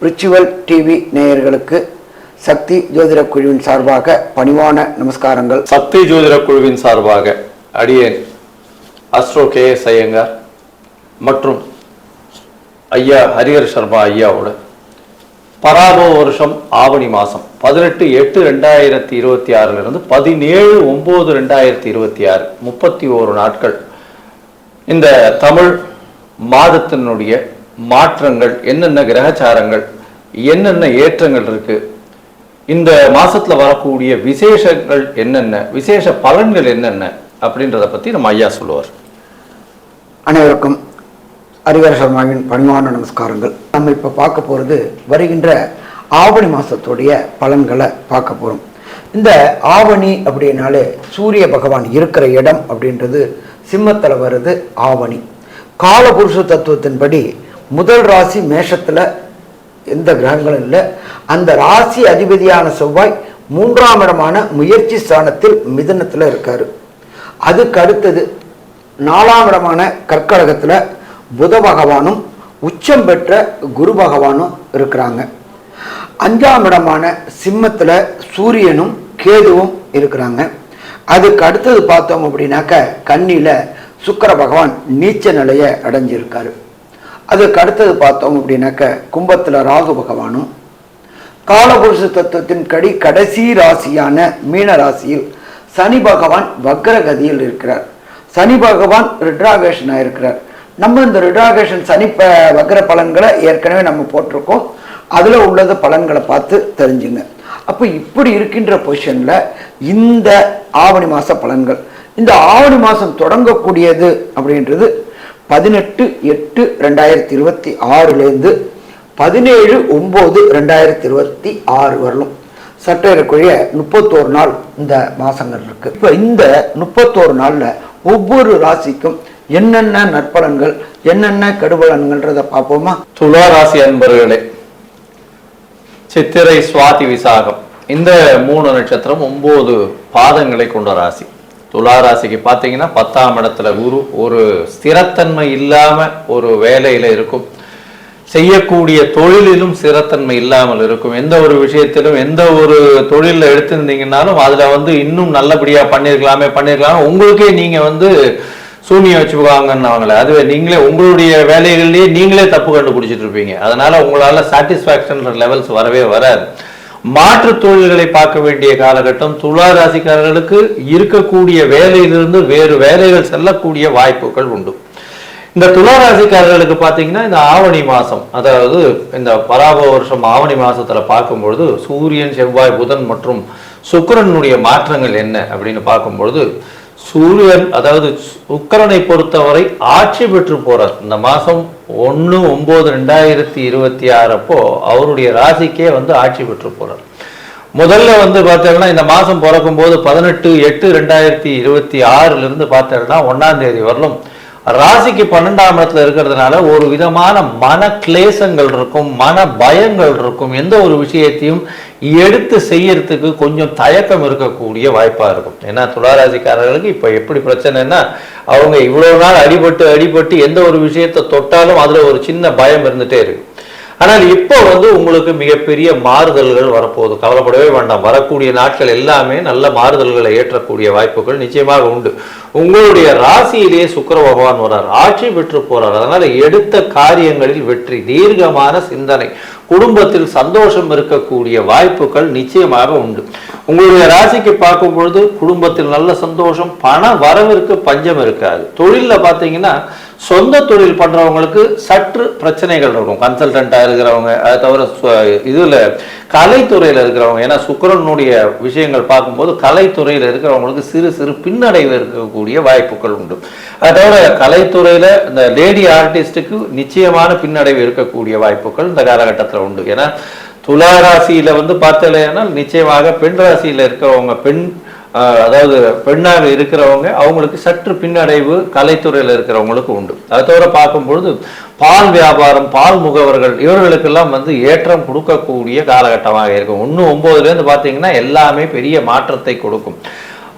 Ritual TV நேயர்களுக்கு சக்தி ஜோதிட குழுவின் சார்பாக பணிவான நமஸ்காரங்கள். சக்தி ஜோதிட குழுவின் சார்பாக அடியேன் அஸ்ட்ரோ KS ஐயங்கார் மற்றும் ஐயா ஹரிஹர் சர்மா ஐயாவோட பராபவ வருஷம் ஆவணி மாதம் 18/8/2026 17/9/2026 31 நாட்கள் இந்த தமிழ் மாதத்தினுடைய மாற்றங்கள் என்னென்ன, கிரகச்சாரங்கள் என்னென்ன ஏற்றங்கள் இருக்கு, இந்த மாசத்துல வரக்கூடிய விசேஷங்கள் என்னென்ன, விசேஷ பலன்கள் என்னென்ன அப்படின்றத பத்தி நம்ம ஐயா சொல்லுவார். அனைவருக்கும் ஹரிஹர சர்மாவின் பணிவான நமஸ்காரங்கள். நம்ம இப்ப பார்க்க போறது வருகின்ற ஆவணி மாசத்துடைய பலன்களை பார்க்க போறோம். இந்த ஆவணி அப்படின்னாலே சூரிய பகவான் இருக்கிற இடம் அப்படின்றது சிம்மத்துல வருது. ஆவணி காலபுருஷ தத்துவத்தின்படி முதல் ராசி மேஷத்துல எந்த கிரகங்களும் இல்லை. அந்த ராசி அதிபதியான செவ்வாய் 3ஆம் இடமான முயற்சி ஸ்தானத்தில் மிதுனத்துல இருக்காரு. அதுக்கு அடுத்தது 4ஆம் இடமான கர்க்கடகத்துல புத பகவானும் உச்சம் பெற்ற குரு பகவானும் இருக்கிறாங்க. 5ஆம் இடமான சிம்மத்துல சூரியனும் கேதுவும் இருக்கிறாங்க. அதுக்கு அடுத்தது பார்த்தோம் அப்படின்னாக்க கன்னியில சுக்கிர பகவான் நீச்ச நிலையை அடைஞ்சிருக்காரு. அதுக்கு அடுத்தது பார்த்தோம் அப்படின்னாக்க கும்பத்துல ராகு பகவானும், காலபுருஷ தத்துவத்தின் கடைசி ராசியான மீன ராசியில் சனி பகவான் வக்ரகதியில் இருக்கிறார். சனி பகவான் ருத்ராகேஷன் ஆயிருக்கிறார். நம்ம இந்த ருத்ராகேஷன் சனி வக்ர பலன்களை ஏற்கனவே நம்ம போட்டிருக்கோம். அதுல உள்ளது பலன்களை பார்த்து தெரிஞ்சுங்க. அப்போ இப்படி இருக்கின்ற பொசிஷன்ல இந்த ஆவணி மாச பலன்கள், இந்த ஆவணி மாசம் தொடங்கக்கூடியது அப்படின்றது 18/8/2026 17/9/2026 வரலும் சற்றேறக்குரிய 31 நாள் இந்த மாசங்கள் இருக்கு. இப்ப இந்த 31 நாள்ல ஒவ்வொரு ராசிக்கும் என்னென்ன நற்பலன்கள் என்னென்ன கெடுபலன்கள்ன்றத பார்ப்போமா? துலா ராசி அன்பர்களே, சித்திரை சுவாதி விசாகம் இந்த 3 நட்சத்திரம் 9 பாதங்களை கொண்ட ராசி. துலா ராசிக்கு பார்த்தீங்கன்னா 10ஆம் இடத்துல குரு. ஒரு ஸ்திரத்தன்மை இல்லாம ஒரு வேலையில இருக்கும். செய்யக்கூடிய தொழிலிலும் ஸ்திரத்தன்மை இல்லாமல் இருக்கும். எந்த ஒரு விஷயத்திலும் எந்த ஒரு தொழில எடுத்திருந்தீங்கன்னாலும் அதுல இன்னும் நல்லபடியா பண்ணிருக்கலாம் உங்களுக்கே நீங்க சூனியம் வச்சுக்குவாங்கன்னு அதுவே நீங்களே உங்களுடைய வேலைகள்லயே நீங்களே தப்பு கண்டுபிடிச்சிட்டு இருப்பீங்க. அதனால உங்களால சாட்டிஸ்பாக்சன் லெவல்ஸ் வரவே வராது. மாற்று தொழில்களை பார்க்க வேண்டிய காலகட்டம். துலா ராசிக்காரர்களுக்கு இருக்கக்கூடிய வேலையிலிருந்து வேறு வேலைகள் செல்லக்கூடிய வாய்ப்புகள் உண்டு. இந்த துலா ராசிக்காரர்களுக்கு பார்த்தீங்கன்னா இந்த ஆவணி மாசம், அதாவது இந்த பராபவ வருஷம் ஆவணி மாசத்துல பார்க்கும்பொழுது சூரியன், செவ்வாய், புதன் மற்றும் சுக்கிரனுடைய மாற்றங்கள் என்ன அப்படின்னு பார்க்கும்பொழுது, சூரியன் அதாவது சுக்கிரனை பொறுத்தவரை ஆட்சி பெற்று போறார். இந்த மாசம் 1/9/2026 அப்போ அவருடைய ராசிக்கே ஆட்சி பெற்று போறார். முதல்ல பார்த்தீங்கன்னா இந்த மாசம் பிறக்கும் போது 18/8/2026 பார்த்தீங்கன்னா 1ஆம் தேதி வரலும் ராசிக்கு 12ஆம் இடத்துல இருக்கிறதுனால ஒரு விதமான மன கிளேசங்கள் இருக்கும், மன பயங்கள் இருக்கும். எந்த ஒரு விஷயத்தையும் எடுத்து செய்யறதுக்கு கொஞ்சம் தயக்கம் இருக்கக்கூடிய வாய்ப்பா இருக்கும். ஏன்னா துளாராசிக்காரர்களுக்கு இப்ப எப்படி பிரச்சனைன்னா, அவங்க இவ்வளவு நாள் அடிபட்டு எந்த ஒரு விஷயத்தை தொட்டாலும் அதுல ஒரு சின்ன பயம் இருந்துட்டே இருக்கு. ஆனால் இப்போ உங்களுக்கு மிகப்பெரிய மாறுதல்கள் வரப்போகுது. கவலைப்படவே வேண்டாம். வரக்கூடிய நாட்கள் எல்லாமே நல்ல மாறுதல்களை ஏற்றக்கூடிய வாய்ப்புகள் நிச்சயமாக உண்டு. உங்களுடைய ராசியிலேயே சுக்கிர பகவான் வரார், ஆட்சி பெற்று போறார். அதனால எடுத்த காரியங்களில் வெற்றி, தீர்க்கமான சிந்தனை, குடும்பத்தில் சந்தோஷம் இருக்கக்கூடிய வாய்ப்புகள் நிச்சயமாக உண்டு. உங்களுடைய ராசிக்கு பார்க்கும் பொழுது குடும்பத்தில் நல்ல சந்தோஷம், பண வரவிற்கு பஞ்சம் இருக்காது. தொழில பார்த்தீங்கன்னா சொந்த தொழில் பண்றவங்களுக்கு சற்று பிரச்சனைகள் இருக்கும். கன்சல்டண்டா இருக்கிறவங்க, அதை தவிர இதுல கலைத்துறையில இருக்கிறவங்க, ஏன்னா சுக்கிரனுடைய விஷயங்கள் பார்க்கும்போது கலைத்துறையில இருக்கிறவங்களுக்கு சிறு சிறு பின்னடைவு இருக்கக்கூடிய வாய்ப்புகள் உண்டு. அதை தவிர கலைத்துறையில இந்த லேடி ஆர்டிஸ்டுக்கு நிச்சயமான பின்னடைவு இருக்கக்கூடிய வாய்ப்புகள் இந்த காலகட்டத்தில் உண்டு. ஏன்னா துலா ராசியில பார்த்தலைன்னா நிச்சயமாக பெண் ராசியில இருக்கிறவங்க, அதாவது பெண்ணாக இருக்கிறவங்க, அவங்களுக்கு சற்று பின்னடைவு கலைத்துறையில் இருக்கிறவங்களுக்கு உண்டு. அதை தவிர பார்க்கும்பொழுது பால் வியாபாரம், பால் முகவர்கள், இவர்களுக்கெல்லாம் ஏற்றம் கொடுக்கக்கூடிய காலகட்டமாக இருக்கும். 1/9 பார்த்தீங்கன்னா எல்லாமே பெரிய மாற்றத்தை கொடுக்கும்.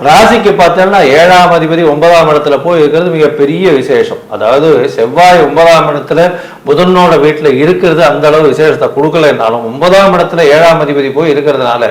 ராசிக்கு பார்த்தோம்னா 7ஆம் அதிபதி 9ஆம் இடத்துல போய் இருக்கிறது மிகப்பெரிய விசேஷம். அதாவது செவ்வாய் 9ஆம் இடத்துல புதனோட வீட்டுல இருக்கிறது அந்த அளவு விசேஷத்தை கொடுக்கலைன்னாலும் 9ஆம் இடத்துல 7ஆம் அதிபதி போய் இருக்கிறதுனால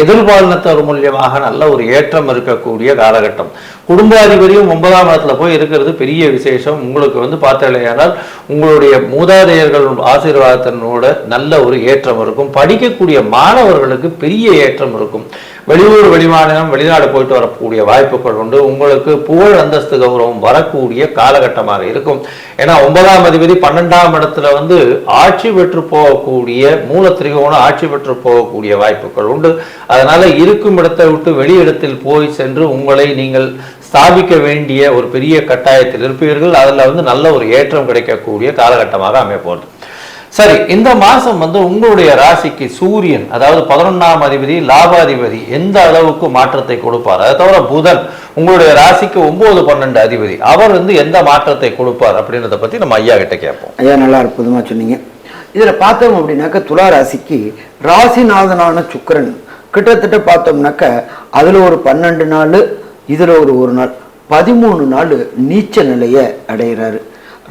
எதிர்பாலினத்தவர் மூலியமாக நல்ல ஒரு ஏற்றம் இருக்கக்கூடிய காலகட்டம். குடும்பாதிபதியும் 9ஆம் இடத்துல போய் இருக்கிறது பெரிய விசேஷம். உங்களுக்கு பார்த்தலையானால் உங்களுடைய மூதாதையர்கள் ஆசீர்வாதத்தினோட நல்ல ஒரு ஏற்றம் இருக்கும். படிக்கக்கூடிய மாணவர்களுக்கு பெரிய ஏற்றம் இருக்கும். வெளியூர் வெளிமாநிலம் வெளிநாடு போயிட்டு வரக்கூடிய வாய்ப்புகள் உண்டு. உங்களுக்கு புகழ் அந்தஸ்து கௌரவம் வரக்கூடிய காலகட்டமாக இருக்கும். ஏன்னா 9ஆம் அதிபதி 12ஆம் இடத்துல ஆட்சி பெற்று போகக்கூடிய மூல திரிகோணம் ஆட்சி பெற்று போகக்கூடிய வாய்ப்புகள் உண்டு. அதனால இருக்கும் இடத்தை விட்டு வெளி இடத்தில் போய் சென்று உங்களை நீங்கள் ஸ்தாபிக்க வேண்டிய ஒரு பெரிய கட்டாயத்தில் இருப்பீர்கள். அதில் நல்ல ஒரு ஏற்றம் கிடைக்கக்கூடிய காலகட்டமாக அமையப்போகுது. சரி, இந்த மாசம் உங்களுடைய ராசிக்கு சூரியன், அதாவது 11ஆம் அதிபதி லாபாதிபதி எந்த அளவுக்கு மாற்றத்தை கொடுப்பார்? அதை தவிர புதன் உங்களுடைய ராசிக்கு 9, 12 அதிபதி, அவர் எந்த மாற்றத்தை கொடுப்பார் அப்படின்றத பத்தி நம்ம ஐயா கிட்ட கேட்போம். ஐயா நல்லா அற்புதமா சொன்னீங்க. இதுல பார்த்தோம் அப்படின்னாக்க துலா ராசிக்கு ராசிநாதனான சுக்கிரன் கிட்டத்தட்ட பார்த்தோம்னாக்க அதுல ஒரு 12 நாள், இதுல ஒரு நாள், 13 நாள் நீச்ச நிலையை அடைகிறாரு.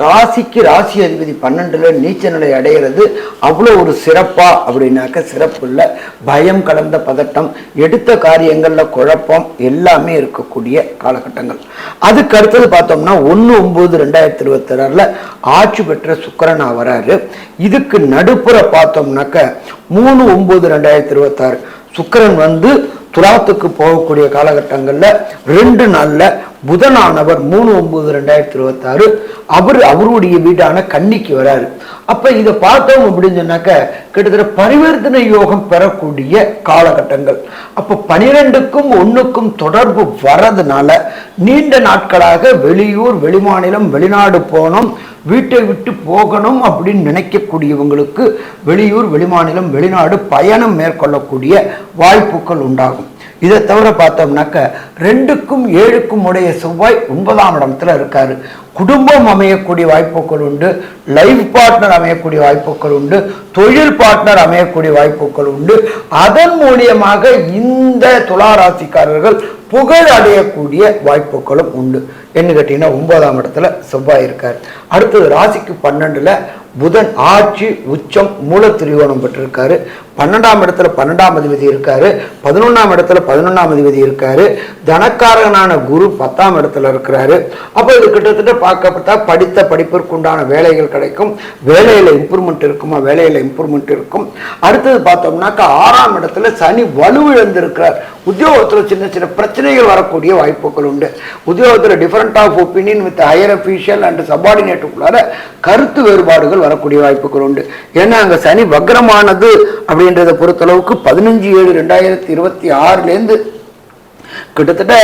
ராசிக்கு ராசி அதிபதி 12ல நீச்ச நிலை அடைகிறது அவ்வளோ ஒரு சிறப்பா அப்படின்னாக்க சிறப்பு இல்லை. பயம் கலந்த பதட்டம், எடுத்த காரியங்கள்ல குழப்பம் எல்லாமே இருக்கக்கூடிய காலகட்டங்கள். அதுக்கு அடுத்தது பார்த்தோம்னா 1/9/2026 ஆட்சி பெற்ற சுக்கிரனா வராரு. இதுக்கு நடுப்புற பார்த்தோம்னாக்க 3/9/2026 சுக்கிரன் துலாத்துக்கு போகக்கூடிய காலகட்டங்கள்ல 2 நாள்ல புதனானவர் 3/9/2026 அவருடைய வீடான கன்னிக்கு வராரு. அப்ப இதை பார்த்தோம் அப்படின்னு சொன்னாக்க கிட்டத்தட்ட பரிவர்த்தனை யோகம் பெறக்கூடிய காலகட்டங்கள். அப்ப 12க்கும் 1க்கும் தொடர்பு வரதுனால நீண்ட நாட்களாக வெளியூர் வெளிமாநிலம் வெளிநாடு போனோம், வீட்டை விட்டு போகணும் அப்படின்னு நினைக்கக்கூடியவங்களுக்கு வெளியூர் வெளிமாநிலம் வெளிநாடு பயணம் மேற்கொள்ளக்கூடிய வாய்ப்புகள் உண்டாகும். இதை தவிர பார்த்தோம்னாக்க 2க்கும் 7க்கும் உடைய செவ்வாய் 9ஆம் இடத்துல இருக்காரு. குடும்பம் அமையக்கூடிய வாய்ப்புகள் உண்டு, லைஃப் பார்ட்னர் அமையக்கூடிய வாய்ப்புகள் உண்டு, தொழில் பார்ட்னர் அமையக்கூடிய வாய்ப்புகள் உண்டு. அதன் மூலியமாக இந்த துலா ராசிக்காரர்கள் புகழ் அடையக்கூடிய வாய்ப்புகளும் உண்டு. என்ன கேட்டீங்கன்னா 9ஆம் இடத்துல செவ்வாய் இருக்கார். அடுத்தது ராசிக்கு 12ல புதன் ஆட்சி உச்சம் மூல திரிகோணம் பெற்றிருக்காரு. 12ஆம் இடத்துல 12ஆம் அதிபதி இருக்காரு. 11ஆம் இடத்துல 11ஆம் அதிபதி இருக்காரு. தனக்காரகனான குரு 10ஆம் இடத்துல இருக்கிறாரு. அப்போ இது கிட்டத்தட்ட பார்க்கப்பட்டா படித்த படிப்பிற்கு உண்டான வேலைகள் கிடைக்கும், வேலையில இம்ப்ரூவ்மெண்ட் இருக்குமா, வேலையில இம்ப்ரூவ்மெண்ட் இருக்கும். அடுத்தது பார்த்தோம்னாக்கா 6ஆம் இடத்துல சனி வலுவிழந்திருக்கிறார். உத்தியோகத்தில் சின்ன சின்ன பிரச்சனைகள் வரக்கூடிய வாய்ப்புகள் உண்டு. உத்தியோகத்தில் different of opinion with higher official and சபார்டினேட்டுக்குள்ளார கருத்து வேறுபாடுகள் வரக்கூடிய வாய்ப்புகள் உண்டு. ஏன்னா அங்க சனி வக்ரமானது அப்படின்றத பொறுத்தளவுக்கு 15/7/2026 கிட்டத்தட்ட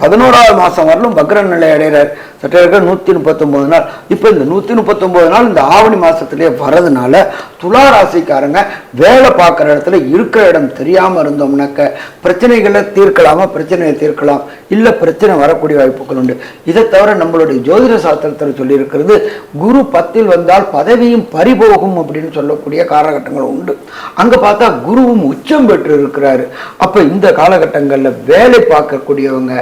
11ஆவது மாசம் வரலும் வக்ர நிலை அடைகிறார். சற்ற 139 நாள். இப்போ இந்த 139 நாள் இந்த ஆவணி மாசத்திலேயே வரதுனால துலா ராசிக்காரங்க வேலை பார்க்குற இடத்துல இருக்கிற இடம் தெரியாம இருந்தோம்னாக்க பிரச்சனைகளை தீர்க்கலாமா, பிரச்சனையை தீர்க்கலாம், இல்லை பிரச்சனை வரக்கூடிய வாய்ப்புகள் உண்டு. இதை தவிர நம்மளுடைய ஜோதிட சாஸ்திரத்தில் சொல்லியிருக்கிறது குரு 10ல் வந்தால் பதவியும் பறிபோகும் அப்படின்னு சொல்லக்கூடிய காலகட்டங்கள் உண்டு. அங்க பார்த்தா குருவும் உச்சம் பெற்று இருக்கிறாரு. அப்ப இந்த காலகட்டங்களில் வேலை பார்க்கக்கூடியவங்க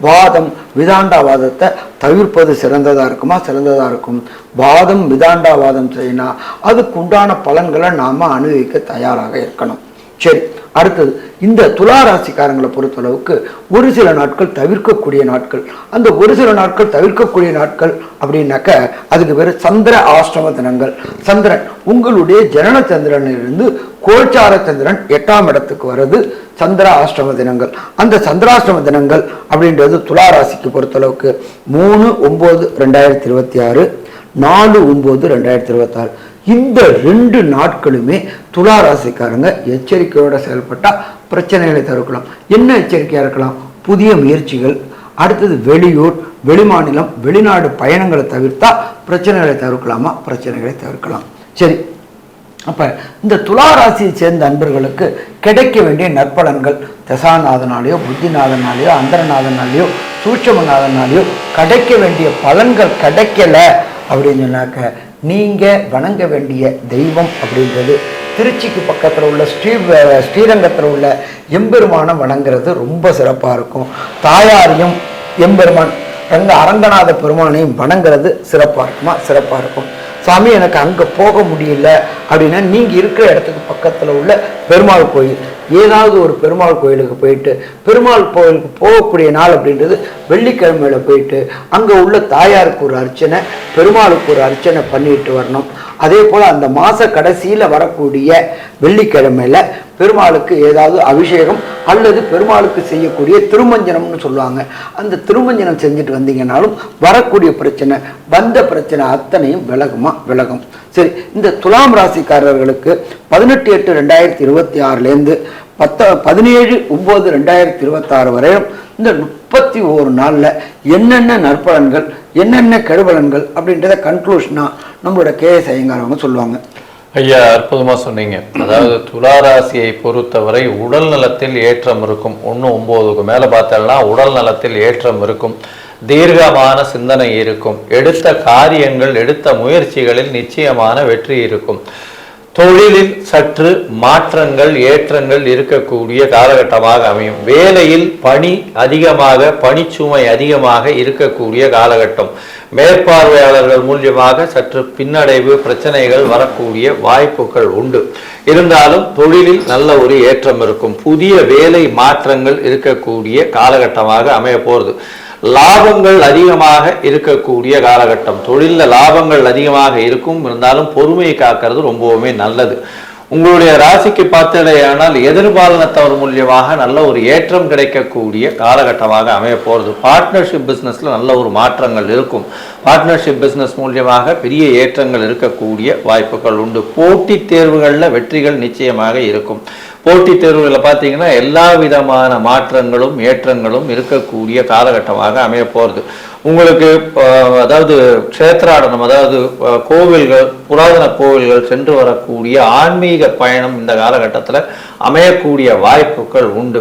வாதம் விதாண்டாவாதத்தை தவிர்ப்பது சிறந்ததா இருக்குமா? சிறந்ததா இருக்கும். வாதம் விதாண்டாவாதம் செய்யணும், அதுக்கு உண்டான பலன்களை நாம அனுபவிக்க தயாராக இருக்கணும். சரி, அடுத்தது இந்த துலா ராசிக்காரங்களை பொறுத்தளவுக்கு ஒரு சில நாட்கள் தவிர்க்கக்கூடிய நாட்கள். அந்த ஒரு சில நாட்கள் தவிர்க்கக்கூடிய நாட்கள் அப்படின்னாக்க அதுக்கு பேர் சந்திர ஆஷ்டம தினங்கள். சந்திரன் உங்களுடைய ஜனன சந்திரனிலிருந்து கோச்சார சந்திரன் 8ஆம் இடத்துக்கு வர்றது சந்திர ஆஷ்டம தினங்கள். அந்த சந்திராஷ்டம தினங்கள் அப்படின்றது துலா ராசிக்கு பொறுத்தளவுக்கு 3/9/2026 4/9/2026 இந்த 2 நாட்களுமே துலா ராசிக்காரங்க எச்சரிக்கையோட செயல்பட்டா பிரச்சனைகளை தவிர்க்கலாம். என்ன எச்சரிக்கையா இருக்கலாம்? புதிய முயற்சிகள், அடுத்தது வெளியூர் வெளிமாநிலம் வெளிநாடு பயணங்களை தவிர்த்தா பிரச்சனைகளை தவிர்க்கலாமா? பிரச்சனைகளை தவிர்க்கலாம். சரி, அப்ப இந்த துலா ராசியை சேர்ந்த அன்பர்களுக்கு கிடைக்க வேண்டிய நற்பலன்கள் தசாநாதனாலேயோ புத்திநாதனாலேயோ அந்தரநாதனாலேயோ சூட்சமநாதனாலேயோ கிடைக்க வேண்டிய பலன்கள் கிடைக்கல அப்படின்னு சொன்னாக்க நீங்கள் வணங்க வேண்டிய தெய்வம் அப்படின்றது திருச்சிக்கு பக்கத்தில் உள்ள ஸ்ரீரங்கத்தில் உள்ள எம்பெருமானை வணங்குறது ரொம்ப சிறப்பாக இருக்கும். தாயாரையும் எம்பெருமான் அரங்கநாத பெருமானையும் வணங்குறது சிறப்பாக இருக்கும். சாமி எனக்கு அங்கே போக முடியல அப்படின்னா நீங்கள் இருக்கிற இடத்துக்கு பக்கத்தில் உள்ள பெருமாள் கோயில், ஏதாவது ஒரு பெருமாள் கோயிலுக்கு போயிட்டு, பெருமாள் கோயிலுக்கு போகக்கூடிய நாள் அப்படின்றது வெள்ளிக்கிழமையில போயிட்டு அங்கே உள்ள தாயாருக்கு ஒரு அர்ச்சனை, பெருமாளுக்கு ஒரு அர்ச்சனை பண்ணிட்டு வரணும். அதே போல் அந்த மாத கடைசியில் வரக்கூடிய வெள்ளிக்கிழமையில பெருமாளுக்கு ஏதாவது அபிஷேகம் அல்லது பெருமாளுக்கு செய்யக்கூடிய திருமஞ்சனம்னு சொல்லுவாங்க, அந்த திருமஞ்சனம் செஞ்சுட்டு வந்தீங்கன்னாலும் வரக்கூடிய பிரச்சனை, வந்த பிரச்சனை அத்தனையும் விலகும். சரி, இந்த துலாம் ராசிக்காரர்களுக்கு 18/8/2026 17/9/2026 வரையும் இந்த 31 நாளில் என்னென்ன நற்பலன்கள் என்னென்ன கெடுபலன்கள் அப்படின்றத கன்க்ளூஷனா நம்மளோட கேஎஸ் ஐயங்கார் அவங்க சொல்லுவாங்க. ஐயா, அற்புதமா சொன்னீங்க. அதாவது துளாராசியை பொறுத்தவரை உடல் நலத்தில் ஏற்றம் இருக்கும். 1-9க்கு மேல பார்த்தோம்னா உடல் நலத்தில் ஏற்றம் இருக்கும், தீர்க்கமான சிந்தனை இருக்கும், எடுத்த காரியங்கள் எடுத்த முயற்சிகளில் நிச்சயமான வெற்றி இருக்கும், தொழிலில் சற்று மாற்றங்கள் ஏற்றங்கள் இருக்கக்கூடிய காலகட்டமாக அமையும், வேலையில் பணி அதிகமாக பணிச்சுமை அதிகமாக இருக்கக்கூடிய காலகட்டம், மேற்பார்வையாளர்கள் மூலியமாக சற்று பின்னடைவு பிரச்சனைகள் வரக்கூடிய வாய்ப்புகள் உண்டு. இருந்தாலும் தொழிலில் நல்ல ஒரு ஏற்றம் இருக்கும், புதிய வேலை மாற்றங்கள் இருக்கக்கூடிய காலகட்டமாக அமைய போகிறது, லாபங்கள் அதிகமாக இருக்கக்கூடிய காலகட்டம், தொழிலில் லாபங்கள் அதிகமாக இருக்கும். இருந்தாலும் பொறுமையை காக்கிறது ரொம்பவுமே நல்லது. உங்களுடைய ராசிக்கு பார்த்தடையானால் எதிர்பாலனத்தவர் மூலியமாக நல்ல ஒரு ஏற்றம் கிடைக்கக்கூடிய காலகட்டமாக அமைய போகிறது. பார்ட்னர்ஷிப் பிஸ்னஸில் நல்ல ஒரு மாற்றங்கள் இருக்கும், பார்ட்னர்ஷிப் பிஸ்னஸ் மூலியமாக பெரிய ஏற்றங்கள் இருக்கக்கூடிய வாய்ப்புகள் உண்டு. போட்டித் தேர்வுகளில் வெற்றிகள் நிச்சயமாக இருக்கும். போட்டித் தேர்வுகளில் பார்த்தீங்கன்னா எல்லா விதமான மாற்றங்களும் ஏற்றங்களும் இருக்கக்கூடிய காலகட்டமாக அமைய போகிறது. உங்களுக்கு அதாவது க்ஷேத்ராடனம், அதாவது கோவில்கள், புராதன கோவில்கள் சென்று வரக்கூடிய ஆன்மீக பயணம் இந்த காலகட்டத்தில் அமையக்கூடிய வாய்ப்புகள் உண்டு.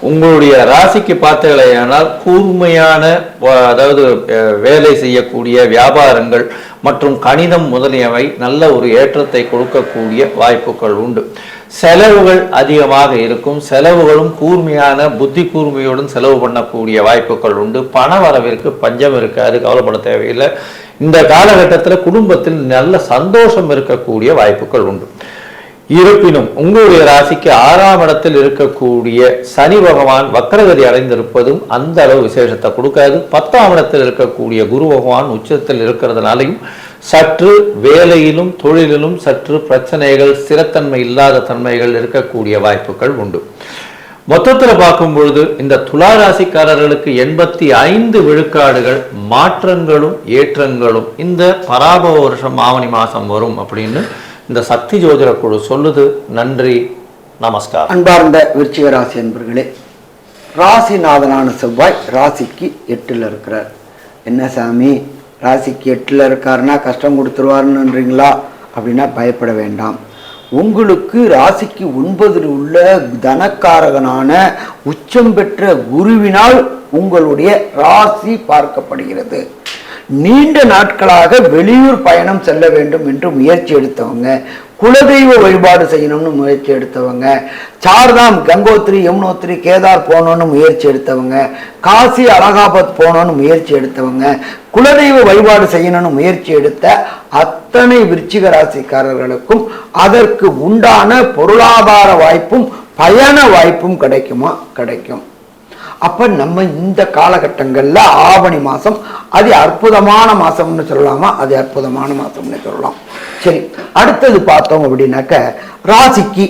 உங்களுடைய ராசிக்கு பார்த்தீர்களானால் கூர்மையான அதாவது வேலை செய்யக்கூடிய வியாபாரங்கள் மற்றும் கணிதம் முதலியவை நல்ல ஒரு ஏற்றத்தை கொடுக்கக்கூடிய வாய்ப்புகள் உண்டு. செலவுகள் அதிகமாக இருக்கும், செலவுகளும் கூர்மையான புத்தி கூர்மையுடன் செலவு பண்ணக்கூடிய வாய்ப்புகள் உண்டு. பண வரவிற்கு பஞ்சம் இருக்காது, கவலைப்பட தேவையில்லை. இந்த காலகட்டத்தில் குடும்பத்தில் நல்ல சந்தோஷம் இருக்கக்கூடிய வாய்ப்புகள் உண்டு. இருப்பினும் உங்களுடைய ராசிக்கு 6ஆம் இடத்தில் இருக்கக்கூடிய சனி பகவான் வக்ரகதி அடைந்திருப்பதும் அந்த அளவு விசேஷத்தை கொடுக்காது. 10ஆம் இடத்தில் இருக்கக்கூடிய குரு பகவான் உச்சத்தில் இருக்கிறதுனாலையும் சற்று வேலையிலும் தொழிலிலும் சற்று பிரச்சனைகள், ஸ்திரத்தன்மை இல்லாத தன்மைகள் இருக்கக்கூடிய வாய்ப்புகள் உண்டு. மொத்தத்தில் பார்க்கும் பொழுது இந்த துளாராசிக்காரர்களுக்கு 85 விழுக்காடுகள் மாற்றங்களும் ஏற்றங்களும் இந்த பராபவ வருஷம் ஆவணி மாதம் வரும் அப்படின்னு இந்த சக்தி ஜோதிட குழு சொல்லுது. நன்றி, நமஸ்காரம். அன்பார்ந்த விருச்சிக ராசி அன்பர்களே, ராசிநாதனான செவ்வாய் ராசிக்கு 8ல் இருக்கிறார். என்ன சாமி, ராசிக்கு 8ல் இருக்காருன்னா கஷ்டம் கொடுத்துருவாருன்றீங்களா அப்படின்னா பயப்பட வேண்டாம். உங்களுக்கு ராசிக்கு 9ல் உள்ள தனக்காரகனான உச்சம் பெற்ற குருவினால் உங்களுடைய ராசி பார்க்கப்படுகிறது. நீண்ட நாட்களாக வெளியூர் பயணம் செல்ல வேண்டும் என்று முயற்சி எடுத்தவங்க, குலதெய்வ வழிபாடு செய்யணும்னு முயற்சி எடுத்தவங்க, சார்தாம் கங்கோத்ரி யமுனோத்ரி கேதார் போகணும்னு முயற்சி எடுத்தவங்க, காசி அலகாபாத் போகணும்னு முயற்சி எடுத்தவங்க, குலதெய்வ வழிபாடு செய்யணும்னு முயற்சி எடுத்த அத்தனை விருச்சிக ராசிக்காரர்களுக்கும் அதற்கு உண்டான பொருளாதார வாய்ப்பும் பயண வாய்ப்பும் கிடைக்கும். அப்ப நம்ம இந்த காலகட்டங்கள்ல ஆவணி மாசம் அது அற்புதமான மாசம்னு சொல்லலாமா? அது அற்புதமான மாசம்னு சொல்லலாம். சரி, அடுத்தது பார்த்தோம் அப்படின்னாக்க ராசிக்கு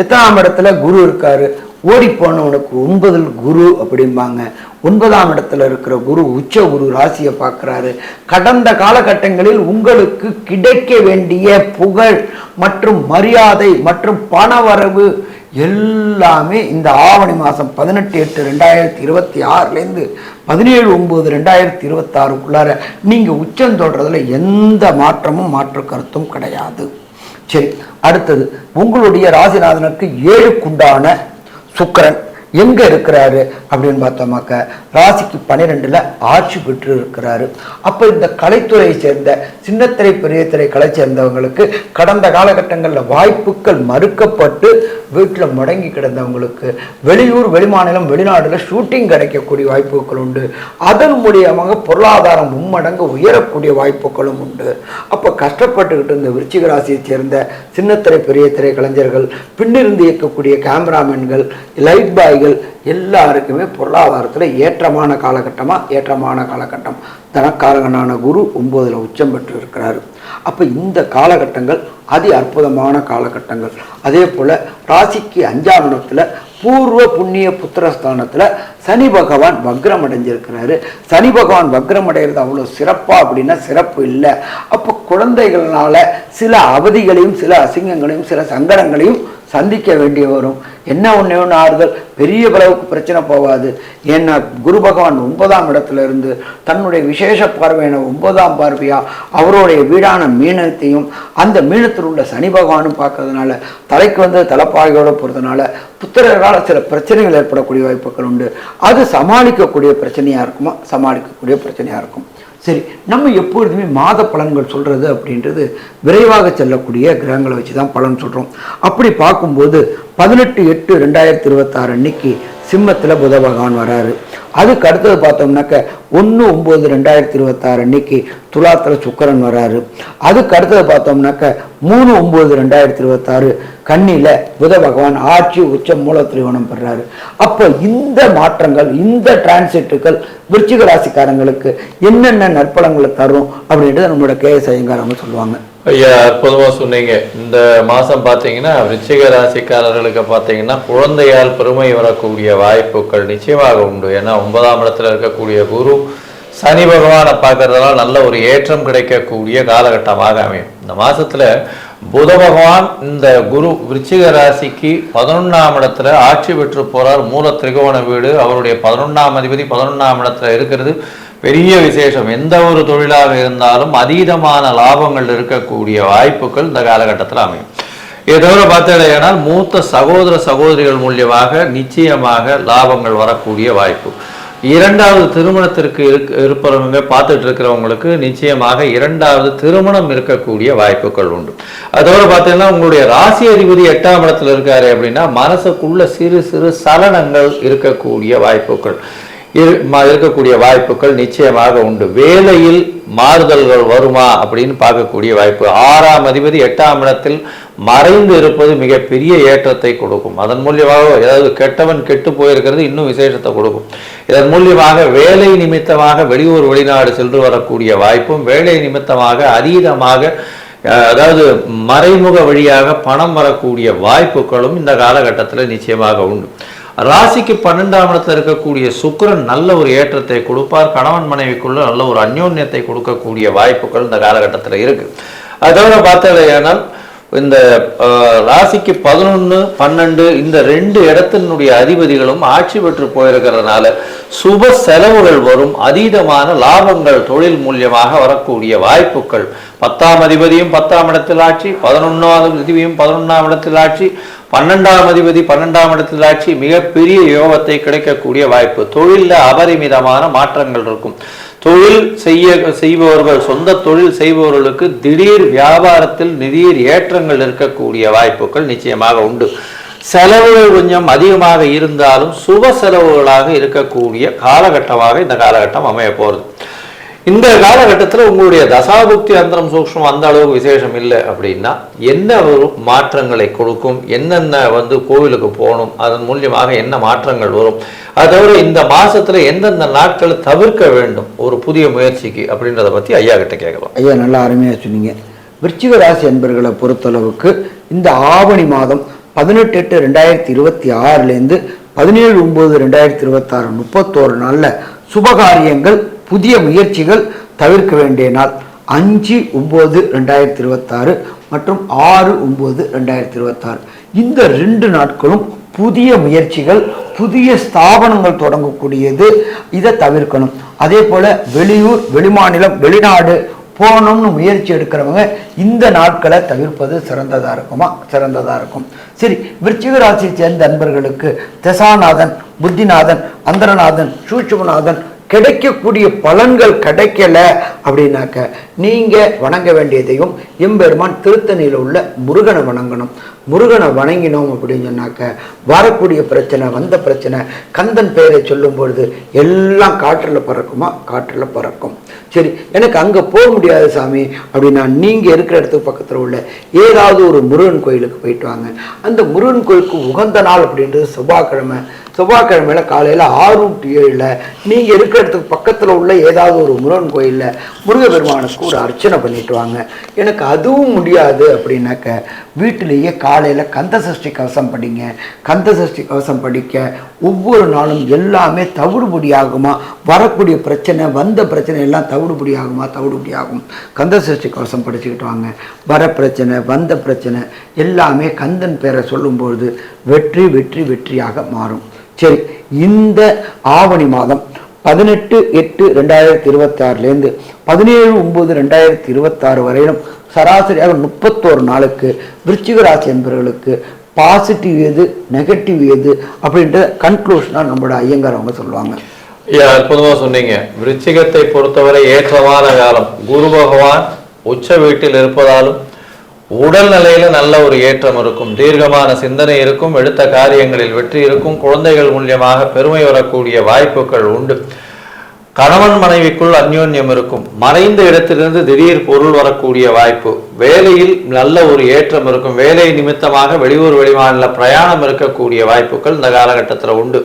எத்தனாம் இடத்துல குரு இருக்காரு? ஓடி போனவனுக்கு 9ல் குரு அப்படிம்பாங்க. 9ஆம் இடத்துல இருக்கிற குரு உச்ச குரு ராசியை பார்க்கிறாரு. கடந்த காலகட்டங்களில் உங்களுக்கு கிடைக்க வேண்டிய புகழ் மற்றும் மரியாதை மற்றும் பணவரவு எல்லாமே இந்த ஆவணி மாதம் 18/8/2026 17/9/2026 நீங்கள் உச்சம் தொடுறதுல எந்த மாற்று கருத்தும் கிடையாது. சரி, அடுத்தது உங்களுடைய ராசிநாதனுக்கு 7க்குண்டான சுக்கிரன் எங்க இருக்கிறாரு அப்படின்னு பார்த்தோமாக்க ராசிக்கு 12ல் ஆட்சி பெற்று இருக்கிறாரு. அப்ப இந்த கலைத்துறையை சேர்ந்த சின்னத்திரை பெரிய திரை கலை சேர்ந்தவங்களுக்கு கடந்த காலகட்டங்களில் வாய்ப்புகள் மறுக்கப்பட்டு வீட்டில் முடங்கி கிடந்தவங்களுக்கு வெளியூர் வெளிமாநிலம் வெளிநாடுல ஷூட்டிங் கிடைக்கக்கூடிய வாய்ப்புகள் உண்டு. அதன் மூலியமாக பொருளாதாரம் மும்மடங்கு உயரக்கூடிய வாய்ப்புகளும் உண்டு. அப்போ கஷ்டப்பட்டுக்கிட்டு இருந்த விருச்சிக ராசியை சேர்ந்த சின்னத்திரை பெரிய திரை கலைஞர்கள், பின்னிருந்து இயக்கக்கூடிய கேமராமேன்கள், லைட் பாய்கள் எல்லாருக்குமே பொருளாதாரத்தில் ஏற்றமான காலகட்டம். தனக்காரகனான குரு 9ல் உச்சம் பெற்று இருக்கிறாரு. அப்போ இந்த காலகட்டங்கள் அதி அற்புதமான காலகட்டங்கள். அதே போல் ராசிக்கு 5ஆம் இடத்துல பூர்வ புண்ணிய புத்திரஸ்தானத்தில் சனி பகவான் வக்ரம் அடைஞ்சிருக்கிறாரு. சனி பகவான் வக்ரம் அடைகிறது அவ்வளோ சிறப்பா அப்படின்னா சிறப்பு இல்லை. அப்போ குழந்தைகளால சில அவதிகளையும் சில அசிங்கங்களையும் சில சங்கடங்களையும் சந்திக்க வேண்டிய வரும். என்ன ஒன்று ஆறுதல், பெரிய அளவுக்கு பிரச்சனை போகாது. ஏன்னா குரு பகவான் 9ஆம் இடத்துல இருந்து தன்னுடைய விசேஷ பார்வையான 9ஆம் பார்வையா அவருடைய வீடான மீனத்தையும் அந்த மீனத்தில் உள்ள சனி பகவானும் பார்க்கறதுனால தலைக்கு வந்து தலைப்பாகையோட போகிறதுனால புத்திரர்களால் சில பிரச்சனைகள் ஏற்படக்கூடிய வாய்ப்புகள் உண்டு. அது சமாளிக்கக்கூடிய பிரச்சனையாக இருக்கும். சரி, நம்ம எப்பொழுதுமே மாத பலன்கள் சொல்கிறது அப்படின்றது விரைவாக செல்லக்கூடிய கிரகங்களை வச்சு தான் பலன் சொல்கிறோம். அப்படி பார்க்கும்போது 18/8/2026 அன்னைக்கு சிம்மத்தில் புத பகவான் வராரு. அதுக்கு அடுத்தது பார்த்தோம்னாக்க 1/9/2026 அன்னைக்கு துலாத்தில் சுக்கிரன் வராரு. அதுக்கு அடுத்தது பார்த்தோம்னாக்க 3/9/2026 கன்னியில் புத பகவான் ஆட்சி உச்ச மூல திரிகோணம் பெறாரு. அப்போ இந்த மாற்றங்கள், இந்த டிரான்சிட்டுகள் விருச்சிக ராசிக்காரங்களுக்கு என்னென்ன நற்பலங்களை தரும் அப்படின்றது நம்மளோட கேஎஸ் ஐயங்கார் அவங்க சொல்லுவாங்க. ஐயா, அற்புதமாக சொன்னீங்க. இந்த மாதம் பார்த்தீங்கன்னா விருச்சிக ராசிக்காரர்களுக்கு பார்த்தீங்கன்னா குழந்தையால் பெருமை வரக்கூடிய வாய்ப்புகள் நிச்சயமாக உண்டு. ஏன்னா 9ஆம் இடத்துல இருக்கக்கூடிய குரு சனி பகவானை பார்க்கறதுனால நல்ல ஒரு ஏற்றம் கிடைக்கக்கூடிய காலகட்டமாக அமையும். இந்த மாதத்தில் புத பகவான் இந்த குரு விருச்சிக ராசிக்கு 11ஆம் இடத்துல ஆட்சி பெற்று போகிறார். மூல திரிகோண வீடு, அவருடைய 11ஆம் அதிபதி 11ஆம் இடத்துல இருக்கிறது பெரிய விசேஷம். எந்த ஒரு தொழிலாக இருந்தாலும் அதீதமான லாபங்கள் இருக்கக்கூடிய வாய்ப்புகள் இந்த காலகட்டத்தில் அமையும். இதை தவிர பார்த்தீங்கன்னா மூத்த சகோதரிகள் மூலியமாக நிச்சயமாக லாபங்கள் வரக்கூடிய வாய்ப்பு. 2வது திருமணத்திற்கு இருப்பவங்க பார்த்துட்டு இருக்கிறவங்களுக்கு நிச்சயமாக 2வது திருமணம் இருக்கக்கூடிய வாய்ப்புகள் உண்டு. அதோட பார்த்தீங்கன்னா உங்களுடைய ராசி அதிபதி 8ஆம் இடத்துல இருக்காரு அப்படின்னா மனசுக்குள்ள சிறு சிறு சலனங்கள் இருக்கக்கூடிய வாய்ப்புகள் நிச்சயமாக உண்டு. வேலையில் மாறுதல்கள் வருமா அப்படின்னு பார்க்கக்கூடிய வாய்ப்பு. 6ஆம் அதிபதி 8ஆம் இடத்தில் மறைந்து இருப்பது மிகப்பெரிய ஏற்றத்தை கொடுக்கும். அதன் மூலியமாக ஏதாவது கெட்டவன் கெட்டு போயிருக்கிறது இன்னும் விசேஷத்தை கொடுக்கும். இதன் மூலியமாக வேலை நிமித்தமாக வெளியூர் வெளிநாடு சென்று வரக்கூடிய வாய்ப்பும், வேலை நிமித்தமாக அதீதமாக அதாவது மறைமுக வழியாக பணம் வரக்கூடிய வாய்ப்புகளும் இந்த காலகட்டத்தில் நிச்சயமாக உண்டு. ராசிக்கு 12ஆம் இடத்துல இருக்கக்கூடிய சுக்கிரன் நல்ல ஒரு ஏற்றத்தை கொடுப்பார். கணவன் மனைவிக்குள்ள நல்ல ஒரு அந்யோன்யத்தை கொடுக்கக்கூடிய வாய்ப்புகள் இந்த காலகட்டத்தில் இருக்கு. அதோட பார்த்தீங்கன்னா இந்த ராசிக்கு 11, 12 இந்த 2 இடத்தினுடைய அதிபதிகளும் ஆட்சி பெற்று போயிருக்கிறதுனால சுப செலவுகள் வரும். அதீதமான லாபங்கள் தொழில் மூலியமாக வரக்கூடிய வாய்ப்புகள். 10ஆம் அதிபதியும் 10ஆம் இடத்தில் ஆட்சி, 11ஆம் அதிபதியும் 11ஆம் இடத்தில் ஆட்சி, 12ஆம் அதிபதி 12ஆம் இடத்தில் ஆட்சி மிகப்பெரிய யோகத்தை கிடைக்கக்கூடிய வாய்ப்பு. தொழிலில் அபரிமிதமான மாற்றங்கள் இருக்கும். தொழில் செய்பவர்கள், சொந்த தொழில் செய்பவர்களுக்கு திடீர் வியாபாரத்தில் திடீர் ஏற்றங்கள் இருக்கக்கூடிய வாய்ப்புகள் நிச்சயமாக உண்டு. செலவுகள் கொஞ்சம் அதிகமாக இருந்தாலும் சுப செலவுகளாக இருக்கக்கூடிய காலகட்டமாக இந்த காலகட்டம் அமைய போகிறது. இந்த காலகட்டத்தில் உங்களுடைய தசாபுக்தி அந்தரம் சூக்ஷ்மம் அந்த அளவுக்கு விசேஷம் இல்லை அப்படின்னா என்ன ஒரு மாற்றங்களை கொடுக்கும், என்னென்ன கோவிலுக்கு போகணும், அதன் மூலியமாக என்ன மாற்றங்கள் வரும், அதோட இந்த மாசத்துல எந்தெந்த நாட்களை தவிர்க்க வேண்டும் ஒரு புதிய முயற்சிக்கு அப்படின்றத பத்தி ஐயா கிட்ட கேட்கலாம். ஐயா நல்லா அருமையா சொன்னீங்க. விருச்சிக ராசி என்பர்களை பொறுத்தளவுக்கு இந்த ஆவணி மாதம் 18/8/2026 17/9/2026 31 நாள்ல சுபகாரியங்கள், புதிய முயற்சிகள் தவிர்க்க வேண்டிய நாள் 5/9/2026 மற்றும் 6/9/2026. இந்த 2 நாட்களும் புதிய முயற்சிகள், புதிய ஸ்தாபனங்கள் தொடங்கக்கூடியது. இதை தவிர்க்கணும். அதே போல வெளியூர் வெளிமாநிலம் வெளிநாடு போகணும்னு முயற்சி எடுக்கிறவங்க இந்த நாட்களை தவிர்ப்பது சிறந்ததாக இருக்கும். சரி, விருச்சிக ராசியை சேர்ந்த நண்பர்களுக்கு தசாநாதன், புத்திநாதன், அந்தரநாதன், சூட்சுமநாதன் கிடைக்கக்கூடிய பலன்கள் கிடைக்கல அப்படின்னாக்க நீங்க வணங்க வேண்டியதையும் எம்பெருமான் திருத்தணியில் உள்ள முருகனை வணங்கணும். முருகனை வணங்கினோம் அப்படின்னு சொன்னாக்க வரக்கூடிய பிரச்சனை, வந்த பிரச்சனை, கந்தன் பெயரை சொல்லும் பொழுது எல்லாம் காற்றில் பறக்கும். சரி, எனக்கு அங்கே போக முடியாது சாமி அப்படின்னா நீங்கள் இருக்கிற இடத்துக்கு பக்கத்தில் உள்ள ஏதாவது ஒரு முருகன் கோயிலுக்கு போயிட்டு வாங்க. அந்த முருகன் கோயிலுக்கு உகந்த நாள் அப்படின்றது செவ்வாய்க்கிழமையில காலையில் 6 to 7 நீங்கள் இருக்கிற இடத்துக்கு பக்கத்தில் உள்ள ஏதாவது ஒரு முருகன் கோயிலில் முருகப்பெருமானுக்கு ஒரு அர்ச்சனை பண்ணிட்டு வாங்க. எனக்கு அதுவும் முடியாது அப்படின்னாக்க வீட்டிலேயே காலையில் கந்தசஷ்டி கவசம் படிங்க. கந்தசஷ்டி கவசம் படிக்க ஒவ்வொரு நாளும் எல்லாமே தவிடுபடியாகுமா, வரக்கூடிய பிரச்சனை, வந்த பிரச்சனை எல்லாம் தவிடுபடியாகும். கந்தசஷ்டி கவசம் படிச்சுக்கிட்டு வாங்க. வர பிரச்சனை, வந்த பிரச்சனை எல்லாமே கந்தன் பேரை சொல்லும்பொழுது வெற்றியாக மாறும். சரி, இந்த ஆவணி மாதம் 18/8/2026 17/9/2026 வரையிலும் சராசரியாக 31 நாளுக்கு விருச்சிக ராசி என்பவர்களுக்கு பாசிட்டிவ் எது, நெகட்டிவ் எது அப்படின்ற கன்க்ளூஷனா நம்மளோட ஐயங்கார் அவங்க சொல்லுவாங்க. அற்புதமா சொன்னீங்க. விருச்சிகத்தை பொறுத்தவரை ஏற்றமான காலம். குரு பகவான் உச்ச வீட்டில் இருப்பதாலும் உடல் நிலையில நல்ல ஒரு ஏற்றம் இருக்கும், தீர்க்கமான சிந்தனை இருக்கும், எடுத்த காரியங்களில் வெற்றி இருக்கும், குழந்தைகள் மூலியமாக பெருமை வரக்கூடிய வாய்ப்புகள் உண்டு. கணவன் மனைவிக்குள் அந்யோன்யம் இருக்கும், மறைந்த இடத்திலிருந்து திடீர் பொருள் வரக்கூடிய வாய்ப்பு, வேலையில் நல்ல ஒரு ஏற்றம் இருக்கும், வேலை நிமித்தமாக வெளியூர் வெளிமாநில பிரயாணம் இருக்கக்கூடிய வாய்ப்புகள் இந்த காலகட்டத்தில் உண்டு.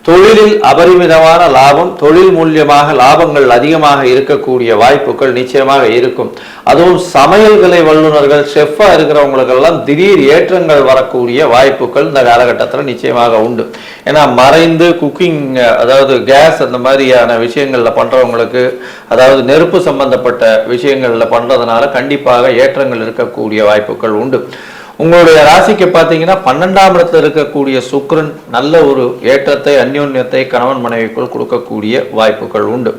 தொழிலில் அபரிமிதமான லாபம், தொழில் மூலியமாக லாபங்கள் அதிகமாக இருக்கக்கூடிய வாய்ப்புகள் நிச்சயமாக இருக்கும். அதுவும் சமையல்கலை வல்லுநர்கள், ஷெஃபா இருக்கிறவங்களுக்கெல்லாம் திடீர் ஏற்றங்கள் வரக்கூடிய வாய்ப்புகள் இந்த காலகட்டத்தில் நிச்சயமாக உண்டு. ஏன்னா மறைந்து குக்கிங், அதாவது கேஸ் அந்த மாதிரியான விஷயங்கள்ல பண்றவங்களுக்கு, அதாவது நெருப்பு சம்பந்தப்பட்ட விஷயங்கள்ல பண்றதுனால கண்டிப்பாக ஏற்றங்கள் இருக்கக்கூடிய வாய்ப்புகள் உண்டு. உங்களுடைய ராசிக்கு பார்த்தீங்கன்னா 12ஆம் இடத்துல இருக்கக்கூடிய சுக்கிரன் நல்ல ஒரு ஏற்றத்தை, அந்யோன்யத்தை கணவன் மனைவிக்குள் கொடுக்கக்கூடிய வாய்ப்புகள் உண்டு.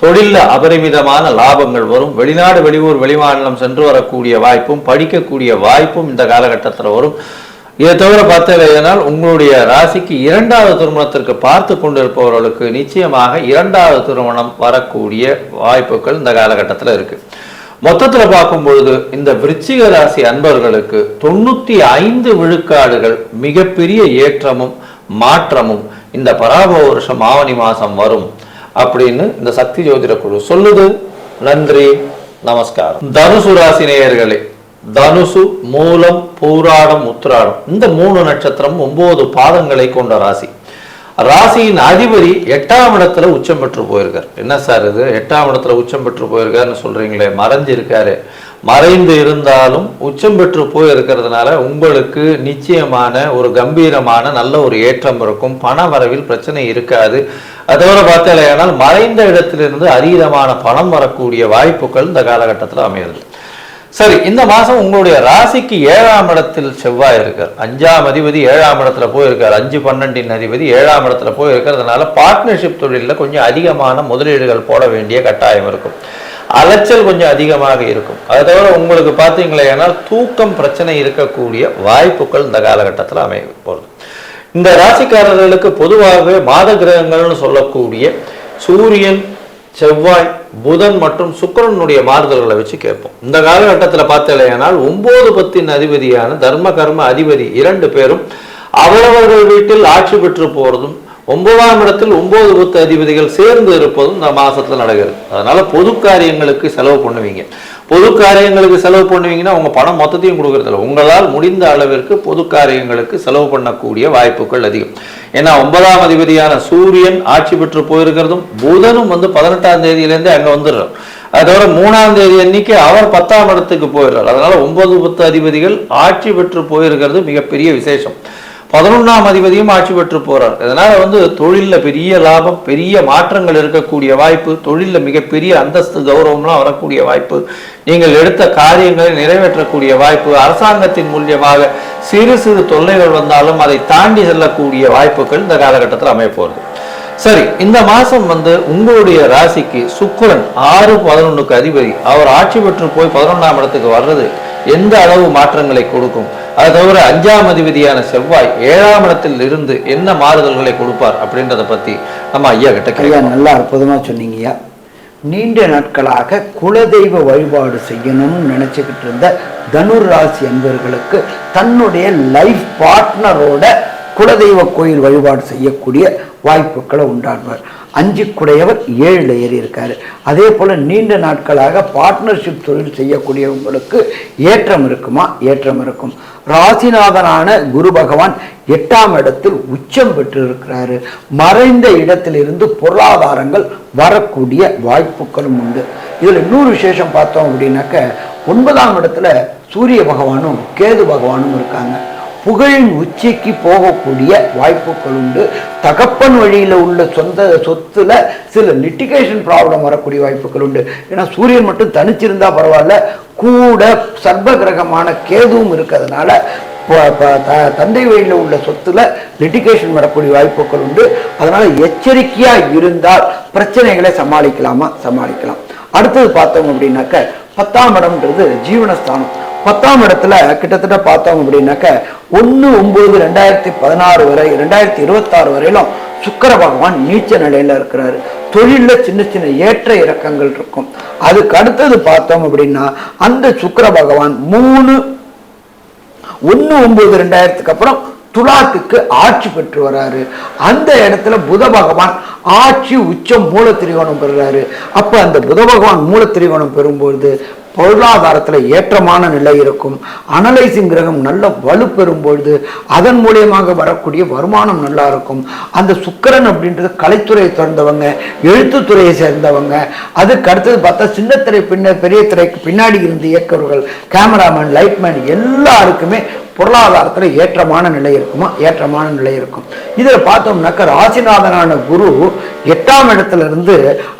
தொழிலில் அபரிமிதமான லாபங்கள் வரும். வெளிநாடு, வெளியூர், வெளிமாநிலம் சென்று வரக்கூடிய வாய்ப்பும், படிக்கக்கூடிய வாய்ப்பும் இந்த காலகட்டத்தில் வரும். இதை தவிர பார்த்தீங்கன்னா உங்களுடைய ராசிக்கு 2வது திருமணத்திற்கு பார்த்து கொண்டிருப்பவர்களுக்கு நிச்சயமாக 2வது திருமணம் வரக்கூடிய வாய்ப்புகள் இந்த காலகட்டத்தில் இருக்கு. மொத்தத்தில் பார்க்கும் பொழுது இந்த விருச்சிக ராசி அன்பர்களுக்கு 95 விழுக்காடுகள் மிகப்பெரிய ஏற்றமும் மாற்றமும் இந்த பராபவ வருஷம் ஆவணி மாசம் வரும் அப்படின்னு இந்த சக்தி ஜோதிட குழு சொல்லுது. நன்றி, நமஸ்காரம். தனுசு ராசி நேயர்களே, தனுசு, மூலம், பூராடம், உத்திராடம் இந்த 3 நட்சத்திரம் 9 பாதங்களை கொண்ட ராசி. ராசியின் அதிபதி 8ஆம் இடத்துல உச்சம் பெற்று போயிருக்கார். என்ன சார் இது 8ஆம் இடத்துல உச்சம் பெற்று போயிருக்காருன்னு சொல்றீங்களே, மறைஞ்சிருக்காரு. மறைந்து இருந்தாலும் உச்சம் பெற்று போயிருக்கிறதுனால உங்களுக்கு நிச்சயமான ஒரு கம்பீரமான நல்ல ஒரு ஏற்றம் இருக்கும், பண வரவில் பிரச்சனை இருக்காது. அதோட பார்த்தாலேயானால் மறைந்த இடத்திலிருந்து அதீதமான பணம் வரக்கூடிய வாய்ப்புகள் இந்த காலகட்டத்தில் அமைகிறது. சரி, இந்த மாசம் உங்களுடைய ராசிக்கு 7ஆம் இடத்தில் செவ்வாய் இருக்கார். 5ஆம் அதிபதி 7ஆம் இடத்துல போயிருக்கார். 5-12 அதிபதி 7ஆம் இடத்துல போயிருக்கிறதுனால பார்ட்னர்ஷிப் தொழிலில் கொஞ்சம் அதிகமான முதலீடுகள் போட வேண்டிய கட்டாயம் இருக்கும். அலைச்சல் கொஞ்சம் அதிகமாக இருக்கும். அதை தவிர உங்களுக்கு பார்த்தீங்களேன்னா தூக்கம் பிரச்சனை இருக்கக்கூடிய வாய்ப்புகள் இந்த காலகட்டத்தில் அமைய போகுது. இந்த ராசிக்காரர்களுக்கு பொதுவாகவே மாத கிரகங்கள்னு சொல்லக்கூடிய சூரியன், செவ்வாய், புதன் மற்றும் சுக்கிரனுடைய மாறுதல்களை வச்சு கேட்போம். இந்த காலகட்டத்தில் பார்த்தலையானால் 9-10 அதிபதியான தர்ம கர்ம அதிபதி 2 பேரும் அவரவர்கள் வீட்டில் ஆட்சி பெற்று போறதும், 9ஆம் இடத்தில் 9-10 அதிபதிகள் சேர்ந்து இருப்பதும் இந்த மாசத்துல நடக்கிறது. அதனால பொது காரியங்களுக்கு செலவு பண்ணுவீங்க. பொது காரியங்களுக்கு செலவு பண்ணுவீங்கன்னா உங்க பணம் மொத்தத்தையும் கொடுக்கறதில்ல, உங்களால் முடிந்த அளவிற்கு பொது காரியங்களுக்கு செலவு பண்ணக்கூடிய வாய்ப்புகள் அதிகம். ஏன்னா 9ஆம் அதிபதியான சூரியன் ஆட்சி பெற்று போயிருக்கிறதும், புதனும் 18ஆம் தேதியிலேருந்து அங்க வந்துடுறார். அதோட 3ஆம் தேதி அன்னைக்கு அவர் 10ஆம் இடத்துக்கு போயிடுறார். அதனால 9-10 அதிபதிகள் ஆட்சி பெற்று போயிருக்கிறது மிகப்பெரிய விசேஷம். 11ஆம் அதிபதியும் ஆட்சி பெற்று போறார். இதனால தொழிலில் பெரிய லாபம், பெரிய மாற்றங்கள் இருக்கக்கூடிய வாய்ப்பு, தொழிலில் மிகப்பெரிய அந்தஸ்து, கௌரவம்லாம் வரக்கூடிய வாய்ப்பு, நீங்கள் எடுத்த காரியங்களை நிறைவேற்றக்கூடிய வாய்ப்பு, அரசாங்கத்தின் மூலியமாக சிறு சிறு தொல்லைகள் வந்தாலும் அதை தாண்டி செல்லக்கூடிய வாய்ப்புகள் இந்த காலகட்டத்தில் அமைய போகிறது. சரி, இந்த மாசம் உங்களுடைய ராசிக்கு சுக்கிரன் 6-11க்கு அதிபதி, அவர் ஆட்சி பெற்று போய் 11ஆம் இடத்துக்கு வர்றது எந்த அளவு மாற்றங்களை கொடுக்கும்? அதை தவிர 5ஆம் அதிபதியான செவ்வாய் 7ஆம் இடத்தில் இருந்து என்ன மாறுதல்களை கொடுப்பார் அப்படின்றத பத்தி நம்ம ஐயா கிட்ட கேட்கலாம். நல்லா அற்புதமா சொன்னீங்கய்யா. நீண்ட நாட்களாக குலதெய்வ வழிபாடு செய்யணும்னு நினைச்சுக்கிட்டு இருந்த தனுர் ராசி அன்பர்களுக்கு தன்னுடைய லைஃப் பார்ட்னரோட குலதெய்வ கோயில் வழிபாடு செய்யக்கூடிய வாய்ப்புகளை உண்டாடுவார். 5 குடையவர் 7ல் ஏறி இருக்காரு. அதே போல நீண்ட நாட்களாக பார்ட்னர்ஷிப் தொழில் செய்யக்கூடியவங்களுக்கு ஏற்றம் இருக்குமா? ஏற்றம் இருக்கும். ராசிநாதனான குரு பகவான் 8ஆம் இடத்தில் உச்சம் பெற்று இருக்கிறாரு. மறைந்த இடத்திலிருந்து பொருளாதாரங்கள் வரக்கூடிய வாய்ப்புகளும் உண்டு. இதுல இன்னொரு விசேஷம் பார்த்தோம் அப்படின்னாக்க 9ஆம் இடத்துல சூரிய பகவானும் கேது பகவானும் இருக்காங்க. புகழின் உச்சிக்கு போகக்கூடிய வாய்ப்புகள் உண்டு. தகப்பன் வழியில் உள்ள சொத்துல சில லிட்டிகேஷன் ப்ராப்ளம் வரக்கூடிய வாய்ப்புகள் உண்டு. ஏன்னா சூரியன் மட்டும் தனிச்சிருந்தா பரவாயில்ல, கூட சர்ப கிரகமான கேதுவும் இருக்கிறதுனால தந்தை வழியில் உள்ள சொத்துல லிட்டிகேஷன் வரக்கூடிய வாய்ப்புகள் உண்டு. அதனால எச்சரிக்கையா இருந்தால் பிரச்சனைகளை சமாளிக்கலாம். அடுத்தது பார்த்தோம் அப்படின்னாக்க 10ஆம் இடம்ன்றது ஜீவனஸ்தானம். 10ஆம் இடத்துல கிட்டத்தட்ட பார்த்தோம் அப்படின்னாக்க 1/9/2016 வரை 2026 வரையிலும் சுக்கிர பகவான் நீச்ச நிலையில இருக்கிறாரு. தொழில சின்ன சின்ன ஏற்ற இறக்கங்கள் இருக்கும். அதுக்கு அடுத்தது பார்த்தோம் அப்படின்னா அந்த சுக்கிர பகவான் 1/9/2000 அப்புறம் துலாத்துக்கு ஆட்சி பெற்று வராரு. அந்த இடத்துல புத பகவான் ஆட்சி உச்சம் மூல திரிகோணம் பெறுறாரு. அப்ப அந்த புத பகவான் மூல திரிகோணம் பெறும்போது பொருளாதாரத்துல ஏற்றமான நிலை இருக்கும். அனலைசிங் கிரகம் நல்ல வலு பெறும்பொழுது அதன் மூலியமாக வரக்கூடிய வருமானம் நல்லா இருக்கும். அந்த சுக்கிரன் அப்படின்றது கலைத்துறையை சேர்ந்தவங்க, எழுத்துத்துறையை சேர்ந்தவங்க, அதுக்கு அடுத்தது பார்த்தா சின்னத்திரை பெரிய திரைக்கு பின்னாடி இருந்து இயக்கவர்கள், கேமராமேன், லைட்மேன் எல்லாருக்குமே பொருளாதாரத்துல ஏற்றமான நிலை இருக்குமா? ஏற்றமான நிலை இருக்கும். இதுல பார்த்தோம்னாக்க ராசிநாதனான குரு 8ஆம் இடத்துல இருந்து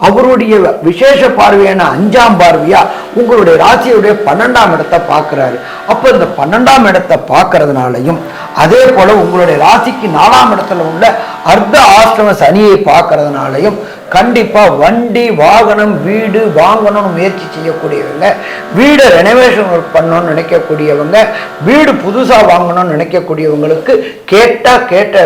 அவருடைய விசேஷ பார்வையான 5ஆம் பார்வையா உங்களுடைய ராசியுடைய 12ஆம் இடத்தை பார்க்கிறாரு. அப்ப இந்த 12ஆம் இடத்தை பார்க்கறதுனாலையும் அதே போல உங்களுடைய ராசிக்கு 4ஆம் இடத்துல உள்ள அர்த்த ஆஷ்டம சனியை பார்க்கறதுனாலையும் கண்டிப்பா வண்டி வாகனம் வீடு வாங்கணும்னு முயற்சி செய்யக்கூடியவங்க, வீடை ரெனோவேஷன் ஒர்க் பண்ணணும்னு நினைக்கக்கூடியவங்க, வீடு புதுசா வாங்கணும்னு நினைக்கக்கூடியவங்களுக்கு கேட்ட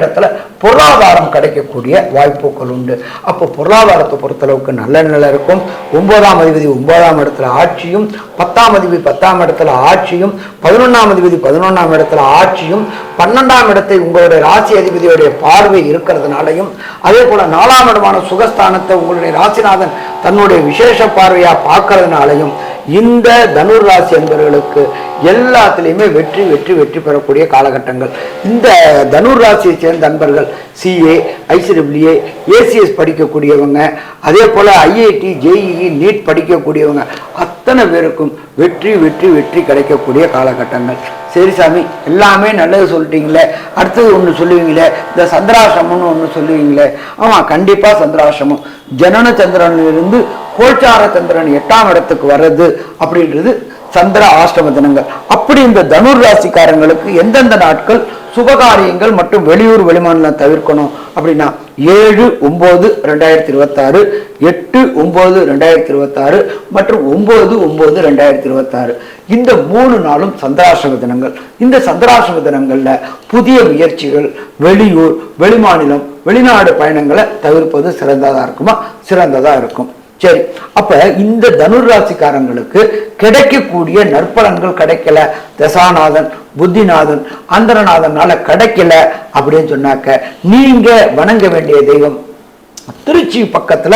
இடத்துல பொருளாதாரம் கிடைக்கக்கூடிய வாய்ப்புகள் உண்டு. அப்போ பொருளாதாரத்தை பொறுத்தளவுக்கு நல்ல நிலை இருக்கும். 9ஆம் அதிபதி 9ஆம் இடத்துல ஆட்சியும், 10ஆம் அதிபதி 10ஆம் இடத்துல ஆட்சியும், 11ஆம் அதிபதி 11ஆம் இடத்துல ஆட்சியும், 12ஆம் இடத்தை உங்களுடைய ராசி அதிபதியுடைய பார்வை இருக்கிறதுனாலையும், அதே போல 4ஆம் இடமான சுகஸ்தானத்தை உங்களுடைய ராசிநாதன் தன்னுடைய விசேஷ பார்வையா பார்க்கறதுனாலையும் இந்த தனுர் ராசி என்பவர்களுக்கு எல்லாத்திலையுமே வெற்றி பெறக்கூடிய காலகட்டங்கள். இந்த தனுர் ராசியை சேர்ந்த நண்பர்கள் CA, ICAA, ACS படிக்கக்கூடியவங்க, அதே போல IIT, JEE, NEET படிக்கக்கூடியவங்க அத்தனை பேருக்கும் வெற்றி கிடைக்கக்கூடிய காலகட்டங்கள். சரி சாமி, எல்லாமே நல்லது சொல்லிட்டீங்களே, அடுத்தது ஒன்று சொல்லுவீங்களே, இந்த சந்திராசிரமம்னு ஒன்று சொல்லுவீங்களே. ஆமாம், கண்டிப்பாக சந்திராசிரமம். ஜனன சந்திரனிலிருந்து கோச்சார சந்திரன் 8ஆம் இடத்துக்கு வர்றது அப்படின்றது சந்திர ஆஷ்டம தினங்கள். அப்படி இந்த தனுர் ராசிக்காரங்களுக்கு எந்தெந்த நாட்கள் சுபகாரியங்கள் மற்றும் வெளியூர் வெளிமாநிலம் தவிர்க்கணும் அப்படின்னா 7/9/2026, 8/9/2026 மற்றும் 9/9/2026 இந்த 3 நாளும் சந்திராசிரம தினங்கள். இந்த சந்திராசிரம தினங்கள்ல புதிய முயற்சிகள், வெளியூர் வெளிமாநிலம் வெளிநாடு பயணங்களை தவிர்ப்பது சிறந்ததா இருக்கும். சரி, அப்ப இந்த தனுர் ராசிக்காரங்களுக்கு கிடைக்கக்கூடிய நற்பலன்கள் கிடைக்கல, தசாநாதன் புத்திநாதன் அந்தரநாதனால கிடைக்கல அப்படின்னு சொன்னாக்க நீங்க வணங்க வேண்டிய தெய்வம் திருச்சி பக்கத்துல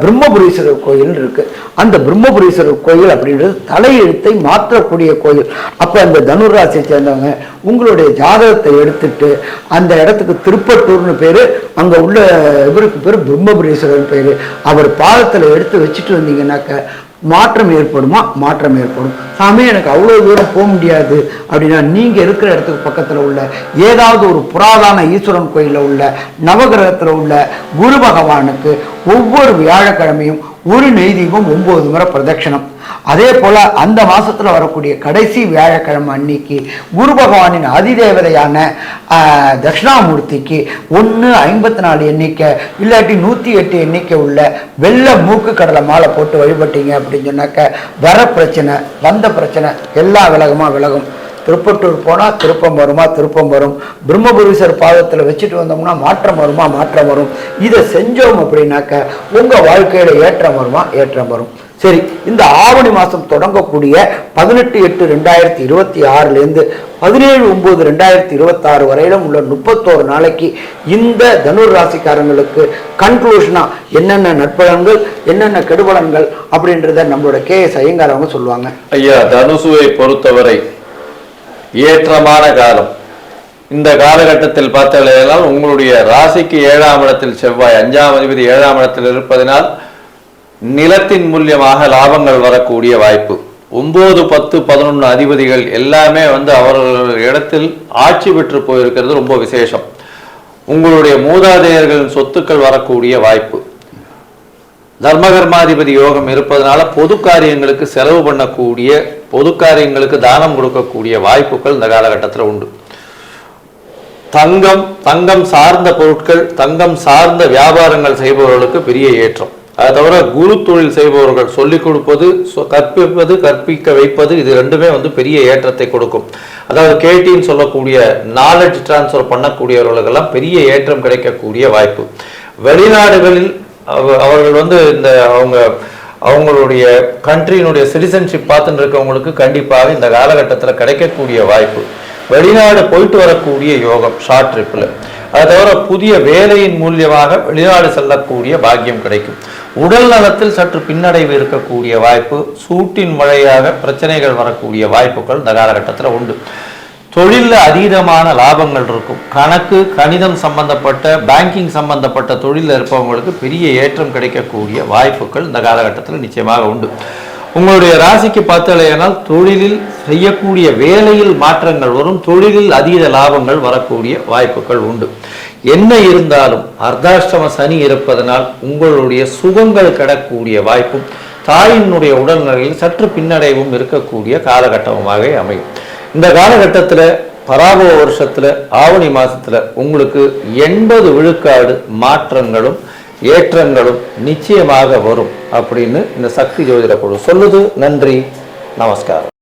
பிரம்மபுரீஸ்வரர் கோயில் இருக்கு. அந்த பிரம்மபுரீஸ்வரர் கோயில் அப்படின்றது தலையெழுத்தை மாற்றக்கூடிய கோயில். அப்ப அந்த தனுர் ராசியை சேர்ந்தவங்க உங்களுடைய ஜாதகத்தை எடுத்துட்டு அந்த இடத்துக்கு திருப்பட்டூர்னு பேரு, அங்க உள்ள இவருக்கு பேரு பிரம்மபுரீஸ்வரர் பேரு, அவர் பாதத்துல எடுத்து வச்சுட்டு வந்தீங்கன்னாக்க மாற்றம் ஏற்படுமா? மாற்றம் ஏற்படும். சாமி, எனக்கு அவ்வளோ தூரம் போக முடியாது அப்படின்னா நீங்க இருக்கிற இடத்துக்கு பக்கத்துல உள்ள ஏதாவது ஒரு புராதன ஈஸ்வரன் கோயில உள்ள நவகிரகத்துல உள்ள குரு பகவானுக்கு ஒவ்வொரு வியாழக்கிழமையும் ஒரு நெய் தீபம் 9 முறை பிரதட்சணம். அதே போல அந்த மாசத்துல வரக்கூடிய கடைசி வியாழக்கிழமை அன்னைக்கு குரு பகவானின் அதிதேவதையான தட்சிணாமூர்த்திக்கு 154 எண்ணிக்கை இல்லாட்டி 108 எண்ணிக்கை உள்ள வெள்ளை மூக்கு கடலை மாலை போட்டு வழிபட்டீங்க அப்படின்னு சொன்னாக்க வர பிரச்சனை, வந்த பிரச்சனை எல்லா விலகும். திருப்பட்டூர் போனால் திருப்பம் வரும். பிரம்மபுரீஸ்வர் பாதத்தில் வச்சுட்டு வந்தோம்னா மாற்றம் வரும். இதை செஞ்சோம் அப்படின்னாக்க உங்கள் வாழ்க்கையில் ஏற்றம் வரும். சரி, இந்த ஆவணி மாதம் தொடங்கக்கூடிய 18/8/2026 17/9/2026 வரையிலும் உள்ள 31 நாளைக்கு இந்த தனுர் ராசிக்காரங்களுக்கு கன்க்ளூஷனா என்னென்ன நற்பலன்கள் என்னென்ன கெடுபலன்கள் அப்படின்றத நம்மளோட KS ஐயங்கார் அவங்க சொல்லுவாங்க. ஐயா, தனுசுவை பொறுத்தவரை ஏற்றமான காலம். இந்த காலகட்டத்தில் பார்த்தால் உங்களுடைய ராசிக்கு 7ஆம் இடத்தில் செவ்வாய், 5ஆம் அதிபதி 7ஆம் இடத்தில் இருப்பதனால் நிலத்தின் மூலியமாக லாபங்கள் வரக்கூடிய வாய்ப்பு. 9, 10, 11 அதிபதிகள் எல்லாமே அவர்கள் இடத்தில் ஆட்சி பெற்று போயிருக்கிறது ரொம்ப விசேஷம். உங்களுடைய மூதாதையர்களின் சொத்துக்கள் வரக்கூடிய வாய்ப்பு. தர்மகர்மாதிபதி யோகம் இருப்பதனால பொது காரியங்களுக்கு செலவு பண்ணக்கூடிய, பொது காரியங்களுக்கு தானம் கொடுக்கக்கூடிய வாய்ப்புகள் இந்த காலகட்டத்தில் உண்டு. தங்கம் சார்ந்த பொருட்கள், தங்கம் சார்ந்த வியாபாரங்கள் செய்பவர்களுக்கு பெரிய ஏற்றம். அதை தவிர குரு தொழில் செய்பவர்கள் சொல்லிக் கொடுப்பது, கற்பிப்பது, கற்பிக்க வைப்பது, இது ரெண்டுமே பெரிய ஏற்றத்தை கொடுக்கும். அதாவது கேட்டின்னு சொல்லக்கூடிய நாலேஜ் டிரான்ஸ்ஃபர் பண்ணக்கூடியவர்களுக்கெல்லாம் பெரிய ஏற்றம் கிடைக்கக்கூடிய வாய்ப்பு. வெளிநாடுகளில் அவர்கள் இந்த அவங்களுடைய கண்ட்ரியினுடைய சிட்டிசன்ஷிப் பார்த்துட்டு இருக்கவங்களுக்கு கண்டிப்பாக இந்த காலகட்டத்தில் கிடைக்கக்கூடிய வாய்ப்பு. வெளிநாடு போயிட்டு வரக்கூடிய யோகம் ஷார்ட் ட்ரிப்பில். அதை தவிர புதிய வேலையின் மூலியமாக வெளிநாடு செல்லக்கூடிய பாக்கியம் கிடைக்கும். உடல் நலத்தில் சற்று பின்னடைவு இருக்கக்கூடிய வாய்ப்பு. சூட்டின் மழையாக பிரச்சனைகள் வரக்கூடிய வாய்ப்புகள் இந்த காலகட்டத்தில் உண்டு. தொழிலில் அதீதமான லாபங்கள் இருக்கும். கணக்கு, கணிதம் சம்பந்தப்பட்ட, பேங்கிங் சம்பந்தப்பட்ட தொழிலில் இருப்பவங்களுக்கு பெரிய ஏற்றம் கிடைக்கக்கூடிய வாய்ப்புகள் இந்த காலகட்டத்தில் நிச்சயமாக உண்டு. உங்களுடைய ராசிக்கு பார்த்தாலேயானால் தொழிலில் செய்யக்கூடிய வேலையில் மாற்றங்கள் வரும். தொழிலில் அதீத லாபங்கள் வரக்கூடிய வாய்ப்புகள் உண்டு. என்ன இருந்தாலும் அர்த்தாஷ்டம சனி இருப்பதனால் உங்களுடைய சுகங்கள் கிடக்கூடிய வாய்ப்பும், தாயினுடைய உடல்நிலையில் சற்று பின்னடைவும் இருக்கக்கூடிய காலகட்டமாக அமையும். இந்த காலகட்டத்தில் பராபவ வருஷத்தில் ஆவணி மாதத்தில் உங்களுக்கு 80 விழுக்காடு மாற்றங்களும் ஏற்றங்களும் நிச்சயமாக வரும் அப்படின்னு இந்த சக்தி ஜோதிட குழு சொல்லுது. நன்றி, நமஸ்காரம்.